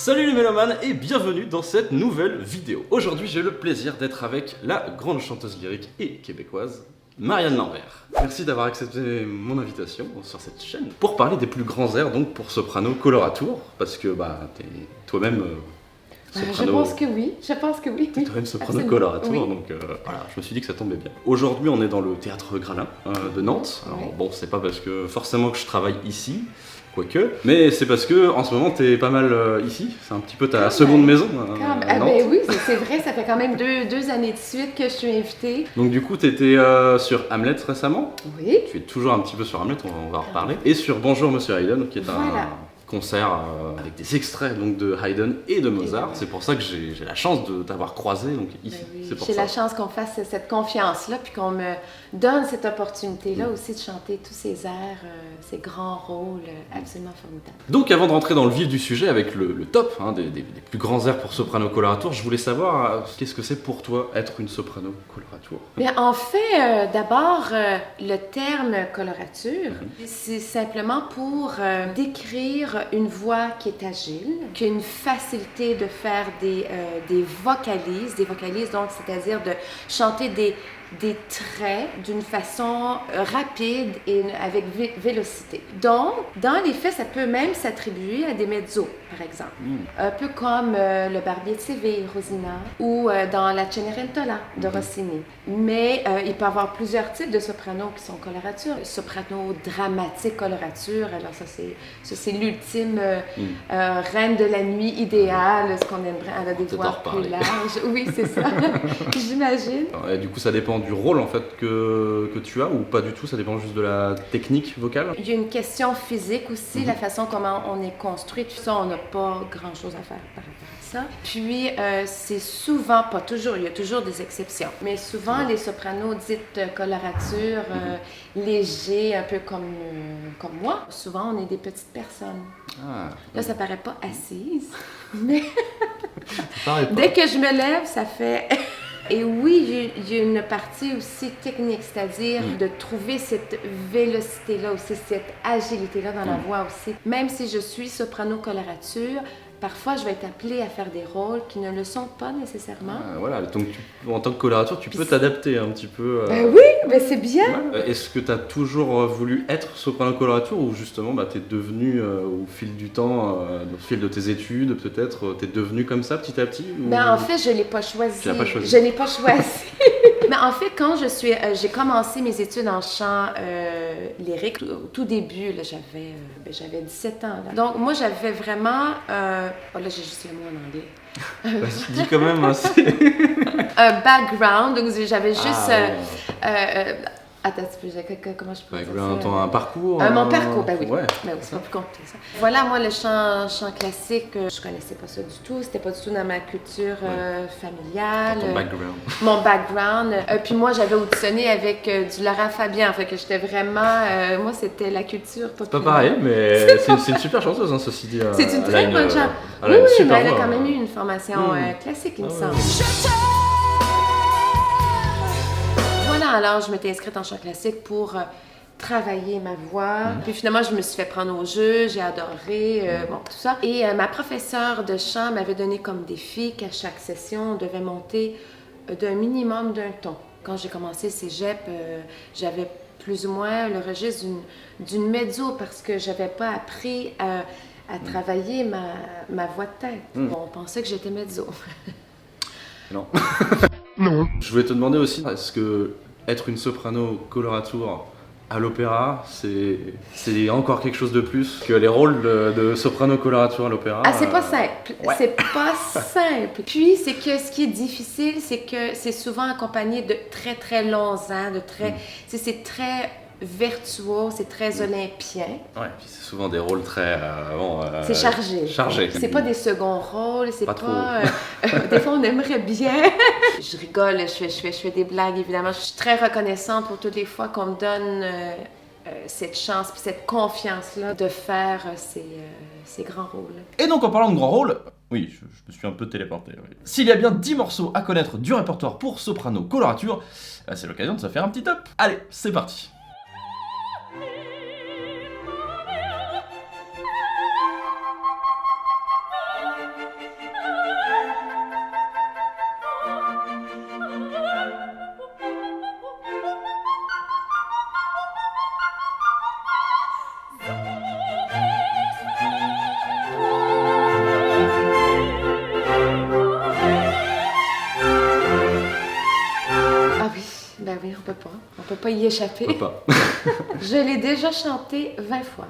Salut les mélomanes et bienvenue dans cette nouvelle vidéo. Aujourd'hui j'ai le plaisir d'être avec la grande chanteuse lyrique et québécoise Marianne Lambert. Merci d'avoir accepté mon invitation sur cette chaîne pour parler des plus grands airs donc pour soprano coloratour parce que t'es toi-même soprano. Je pense que oui, T'es toi-même soprano coloratour oui. Donc voilà, je me suis dit que ça tombait bien. Aujourd'hui on est dans le théâtre Gralin de Nantes. Alors oui. bon, c'est pas parce que forcément que je travaille ici. Quoique, mais c'est parce que en ce moment t'es pas mal ici, c'est un petit peu ta seconde maison. Oui, c'est vrai, ça fait quand même deux années de suite que je suis invitée. Donc du coup t'étais sur Hamlet récemment. Oui. Tu es toujours un petit peu sur Hamlet, on va en reparler. Et sur Bonjour Monsieur Haydn, qui est un concert avec des extraits donc, de Haydn et de Mozart. C'est pour ça que j'ai la chance de t'avoir croisé donc, ici. Oui. J'ai la chance qu'on fasse cette confiance-là, puis qu'on me donne cette opportunité-là aussi de chanter tous ces airs, ces grands rôles absolument formidables. Donc avant de rentrer dans le vif du sujet avec le top des plus grands airs pour soprano coloratour, je voulais savoir qu'est-ce que c'est pour toi être une soprano coloratour? Bien, en fait, d'abord, le terme colorature, c'est simplement pour décrire une voix qui est agile, qui a une facilité de faire des vocalises, donc c'est-à-dire de chanter des traits d'une façon rapide et avec vélocité. Donc, dans les faits, ça peut même s'attribuer à des mezzos, par exemple. Un peu comme le Barbier de Séville, Rosina, ou dans la Cenerentola de Rossini. Mais il peut y avoir plusieurs types de sopranos qui sont colorature. Soprano dramatique colorature, alors ça c'est l'ultime reine de la nuit idéale, ce qu'on aimerait, elle a des voix plus larges. Oui, c'est ça, j'imagine. Et du coup, ça dépend du rôle en fait que tu as ou pas du tout, ça dépend juste de la technique vocale? Il y a une question physique aussi, la façon comment on est construit, tout ça, on n'a pas grand-chose à faire par rapport à ça. Puis, c'est souvent, pas toujours, il y a toujours des exceptions, mais souvent les sopranos dites colorature, légers, un peu comme moi, souvent on est des petites personnes. Là, ça paraît pas assise, mais dès que je me lève, ça fait... Et oui, il y a une partie aussi technique, c'est-à-dire de trouver cette vélocité-là aussi, cette agilité-là dans la voix aussi. Même si je suis soprano colorature, parfois je vais être appelée à faire des rôles qui ne le sont pas nécessairement. Voilà, donc en tant que colorature, tu peux t'adapter un petit peu. Oui, mais c'est bien. Ouais. Est-ce que tu as toujours voulu être soprano colorature ou justement tu es devenu au fil du temps, au fil de tes études peut-être, tu es devenu comme ça petit à petit ou... En fait, je ne l'ai pas choisi. Tu l'as pas choisi. Je n'ai pas choisi. Mais en fait, quand j'ai commencé mes études en chant lyrique, au tout début, là, j'avais 17 ans. Là. Donc, moi, j'avais vraiment... là, j'ai juste le mot en anglais. Vas-y, dis quand même. Un background, donc j'avais juste... Attends, comment je peux dire ça? Un parcours? Mon parcours, oui. Ouais. C'est pas plus compliqué ça. Voilà, moi, le chant classique, je connaissais pas ça du tout. C'était pas du tout dans ma culture familiale. Ton background. Mon background. Puis moi, j'avais auditionné avec du Laurent Fabian. Fait que j'étais vraiment... moi, c'était la culture populaire. C'est pas pareil, mais c'est une super chanteuse, ceci dit. C'est une très bonne chanteuse. Oui, mais elle a quand même eu une formation classique, il me semble. Voilà, alors je m'étais inscrite en chant classique pour travailler ma voix. Puis finalement, je me suis fait prendre au jeu, j'ai adoré, tout ça. Et ma professeure de chant m'avait donné comme défi qu'à chaque session, on devait monter d'un minimum d'un ton. Quand j'ai commencé cégep, j'avais plus ou moins le registre d'une mezzo parce que j'avais pas appris à travailler ma voix de tête. Bon, on pensait que j'étais mezzo. Non. Non. Je voulais te demander aussi, est-ce que être une soprano coloratour à l'opéra, c'est encore quelque chose de plus que les rôles de soprano coloratour à l'opéra? C'est pas simple. Ouais. C'est pas simple. Puis, c'est que ce qui est difficile, c'est que c'est souvent accompagné de très, très longs ans, c'est très virtuose, c'est très olympien. Ouais, puis c'est souvent des rôles très... c'est chargé. Chargé. C'est pas des seconds rôles, c'est pas... trop. Des fois, on aimerait bien. Je rigole, je fais des blagues, évidemment. Je suis très reconnaissante pour toutes les fois qu'on me donne cette chance puis cette confiance-là de faire ces grands rôles. Et donc, en parlant de grands rôles... Oui, je me suis un peu téléporté. Oui. S'il y a bien 10 morceaux à connaître du répertoire pour soprano colorature, c'est l'occasion de se faire un petit top. Allez, c'est parti. pas. On peut pas y échapper. On peut pas. Je l'ai déjà chanté 20 fois.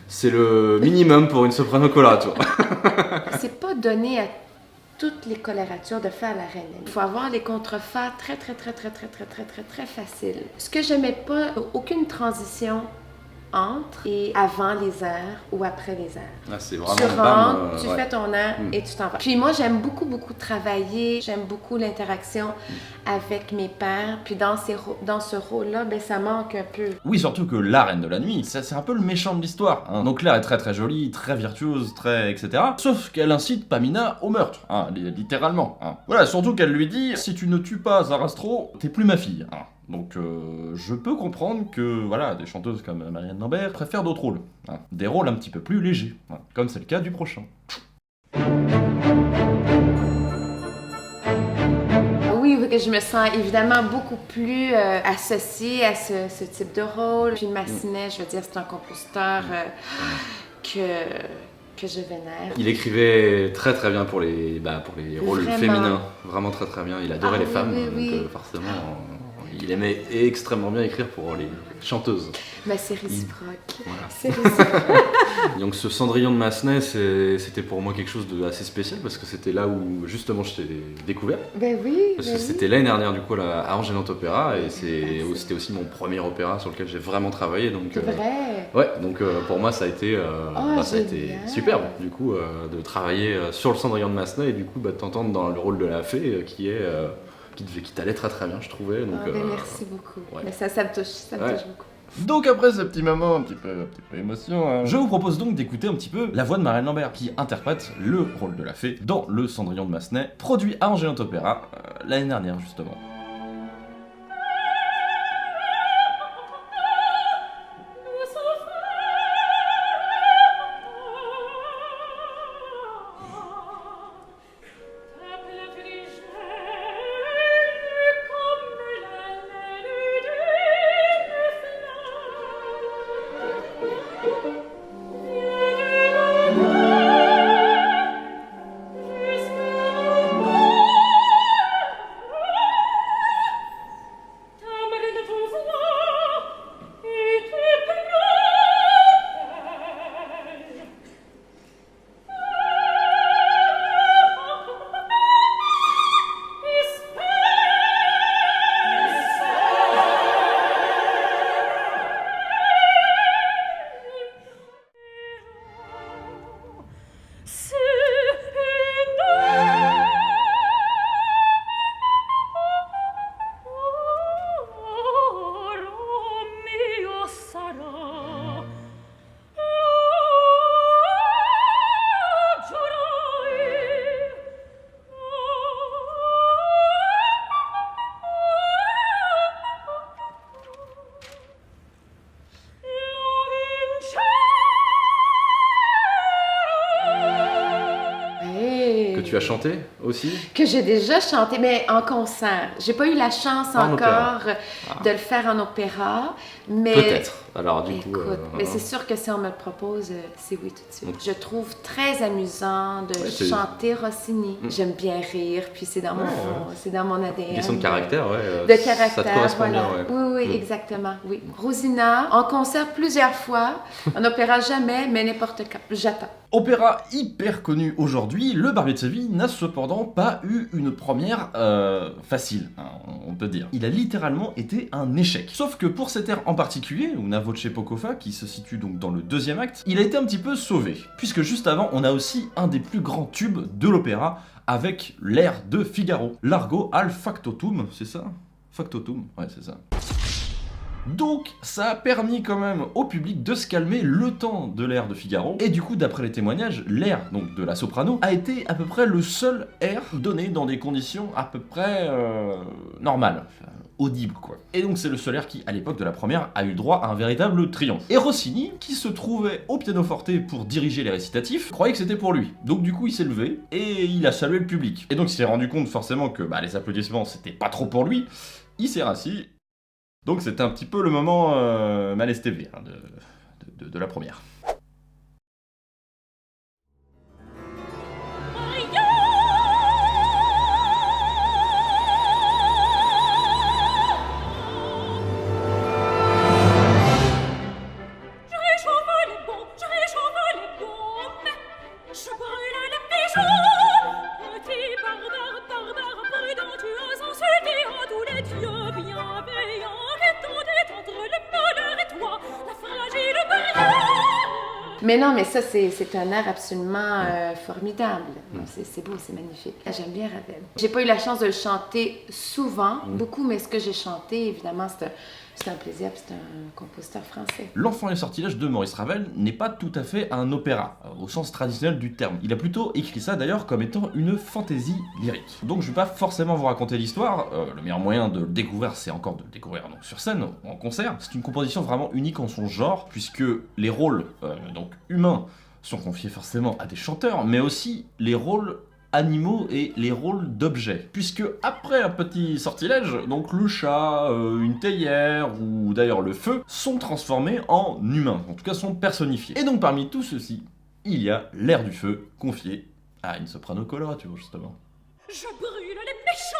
C'est le minimum pour une soprano coloratura. C'est pas donné à toutes les coloratures de faire la reine. Il faut avoir les contrefa très faciles. Ce que j'aimais pas, aucune transition entre et avant les airs ou après les airs. Ah, c'est vraiment Tu bam, rentres, tu ouais. fais ton air et tu t'en vas. Puis moi, j'aime beaucoup travailler. J'aime beaucoup l'interaction avec mes pairs. Puis dans ce rôle-là, ben, ça manque un peu. Oui, surtout que la Reine de la Nuit, c'est un peu le méchant de l'histoire. Hein. Donc Claire est très jolie, très virtuose, etc. Sauf qu'elle incite Pamina au meurtre, hein, littéralement. Hein. Voilà, surtout qu'elle lui dit « Si tu ne tues pas Zarastro, t'es plus ma fille. Hein. » Donc je peux comprendre que voilà, des chanteuses comme Marianne Lambert préfèrent d'autres rôles. Hein. Des rôles un petit peu plus légers, hein, comme c'est le cas du prochain. Oui, je me sens évidemment beaucoup plus associée à ce type de rôle. Puis Massenet, je veux dire, c'est un compositeur que je vénère. Il écrivait très bien pour les rôles Vraiment. féminins, vraiment très bien. Il adorait les femmes, oui. donc forcément, il aimait extrêmement bien écrire pour les chanteuses. Mais c'est réciproque. Voilà. C'est réciproque. Donc ce Cendrillon de Massenet, c'était pour moi quelque chose d'assez spécial parce que c'était là où justement je t'ai découvert. Ben oui. Parce que c'était l'année dernière du coup à Argelante Opéra et c'était aussi mon premier opéra sur lequel j'ai vraiment travaillé. Donc, C'est vrai. ouais, donc pour moi ça a été, ça a été génial. superbe du coup de travailler sur le Cendrillon de Massenet et du coup de t'entendre dans le rôle de la fée qui t'allait très bien je trouvais. Donc, merci beaucoup. ouais. Mais ça me touche, ça me touche beaucoup. Donc après ce petit moment un petit peu émotion, hein, je vous propose donc d'écouter un petit peu la voix de Marianne Lambert qui interprète le rôle de la fée dans le Cendrillon de Massenet, produit à Argelante Opéra l'année dernière justement. tu as chanté aussi? Que j'ai déjà chanté, mais en concert. J'ai pas eu la chance En encore opéra. de le faire en opéra, mais... Peut-être. Alors du coup... Écoute, mais c'est sûr que si on me le propose, c'est oui tout de suite. Je trouve très amusant de chanter Rossini. J'aime bien rire, puis c'est dans mon ADN. Question de caractère, ouais. De caractère, ça te correspond voilà. bien, ouais. Oui, exactement, oui. Rosina, en concert plusieurs fois, en opéra jamais, mais n'importe quand. J'attends. Opéra hyper connu aujourd'hui, Le Barbier de Séville n'a cependant pas eu une première facile, hein, on peut dire. Il a littéralement été un échec. Sauf que pour cet air en particulier, Una Voce Poco Fa, qui se situe donc dans le deuxième acte, il a été un petit peu sauvé. Puisque juste avant, on a aussi un des plus grands tubes de l'opéra, avec l'air de Figaro. Largo al factotum, c'est ça? Factotum, ouais c'est ça. Donc, ça a permis quand même au public de se calmer le temps de l'air de Figaro. Et du coup, d'après les témoignages, l'air donc de la soprano a été à peu près le seul air donné dans des conditions à peu près normales. Enfin, audibles quoi. Et donc c'est le seul air qui, à l'époque de la première, a eu droit à un véritable triomphe. Et Rossini, qui se trouvait au pianoforte pour diriger les récitatifs, croyait que c'était pour lui. Donc du coup, il s'est levé et il a salué le public. Et donc il s'est rendu compte forcément que les applaudissements, c'était pas trop pour lui. Il s'est rassis. Donc c'était un petit peu le moment Malestévé hein, de la première. Mais non, mais ça, c'est un air absolument formidable. C'est beau, c'est magnifique. J'aime bien Ravel. J'ai pas eu la chance de le chanter souvent, beaucoup, mais ce que j'ai chanté, évidemment, c'est un plaisir, puis c'est un compositeur français. L'Enfant et le sortilège de Maurice Ravel n'est pas tout à fait un opéra, au sens traditionnel du terme. Il a plutôt écrit ça d'ailleurs comme étant une fantaisie lyrique. Donc je vais pas forcément vous raconter l'histoire, le meilleur moyen de le découvrir, c'est encore de le découvrir donc, sur scène, en concert. C'est une composition vraiment unique en son genre, puisque les rôles donc humains sont confiés forcément à des chanteurs, mais aussi les rôles animaux et les rôles d'objets. Puisque après un petit sortilège, donc le chat, une théière ou d'ailleurs le feu sont transformés en humains, en tout cas sont personnifiés. Et donc parmi tout ceci, il y a l'air du feu confié à une soprano colorature justement. Je brûle les méchants.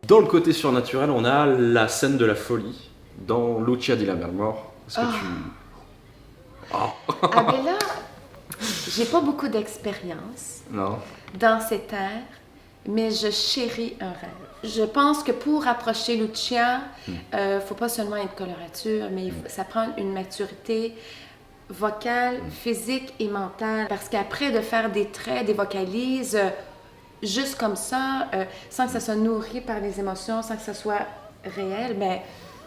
Dans le côté surnaturel, on a la scène de la folie dans Lucia di Lammermoor. Est-ce que tu... Ah ben là, j'ai pas beaucoup d'expérience dans cet air, mais je chéris un rêve. Je pense que pour approcher Lucia, faut pas seulement être colorature, mais ça prend une maturité vocale, physique et mentale. Parce qu'après, de faire des traits, des vocalises... juste comme ça, sans que ça soit nourri par les émotions, sans que ça soit réel, mais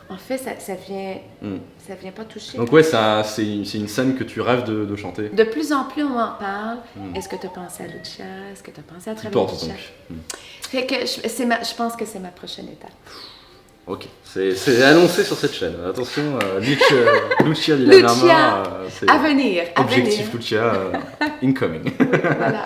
en fait, ça vient pas toucher. Donc ouais, c'est une scène que tu rêves de chanter. De plus en plus, on m'en parle. Est-ce que tu as pensé à Lucia? Est-ce que tu as pensé à travailler Lucia? Fait que je pense que c'est ma prochaine étape. Ok, c'est annoncé sur cette chaîne. Attention, Lucia di Lammermoor, à venir. Objectif Lucia incoming. Voilà.